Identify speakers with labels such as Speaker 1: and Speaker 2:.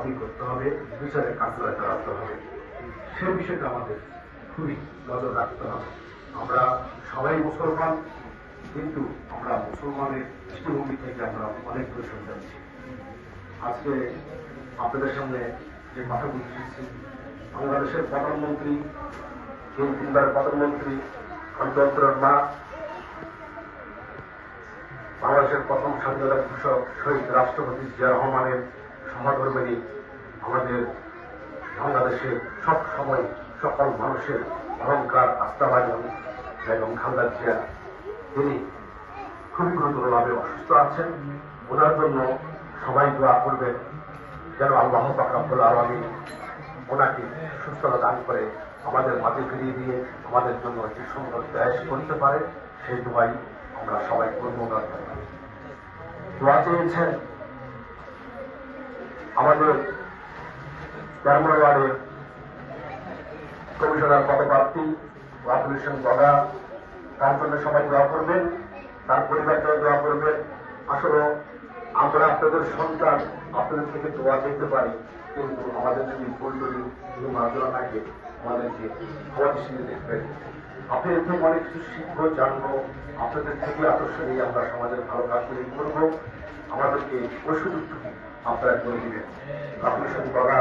Speaker 1: দাবি করতে হবে, বিচারের কাঠগড়ায় দাঁড়াতে হবে। সে বিষয়টা আমাদের খুবই নজর রাখতে হবে। আমরা সবাই মুসলমান, কিন্তু আমরা মুসলমানের দৃষ্টিভঙ্গি থেকে আমরা অনেক দূরে সরে যাচ্ছি। আজকে আপনাদের সামনে যে কথা বলতে এসেছি, বাংলাদেশের প্রধানমন্ত্রী, তিনবারের প্রধানমন্ত্রী গণতন্ত্রের মা, বাংলাদেশের প্রথম স্বাধীনতা ঘোষক শহীদ রাষ্ট্রপতি জিয়া রহমানের সহধর্মিণী, আমাদের বাংলাদেশের সব সময় সকল মানুষের অহংকার আস্থাভাজন বেগম খালেদা জিয়া, তিনি খুবই গুরুতরভাবে অসুস্থ আছেন। ওনার জন্য সবাই দোয়া করবেন যেন আল্লাহ পাক রব্বুল আলামিন ওনাকে সুস্থতা দান করে আমাদের মাঝে ফিরিয়ে দিয়ে আমাদের জন্য একটি সুন্দর দেশ করতে পারে। সেই দোয়াই আমরা সবাই করব। ওনার জন্য দোয়া চেয়েছেন আমাদের 13 ওয়ার্ডের কমিশনার পদপ্রার্থী রাতুল হোসেন গগা, তার জন্য সবাই দোয়া করবেন, তার পরিবারকে দোয়া করবেন। আসলে আমরা আপনাদের সন্তান, আপনাদের থেকে দোয়া পেতে পারি, কিন্তু আমাদের যদি পরিচয় মার্জনা থাকে আমাদেরকে দৃষ্টিতে দেখবেন। আপনাদের থেকে অনেক কিছু শিখবো, জানবো, আপনাদের থেকে আদর্শ নিয়ে আমরা সমাজের ভালো কাজ তৈরি করবো। আমাদেরকে ওই সুযোগটুকু আপনারা করে দিবেন। রাতুল হোসেন গগা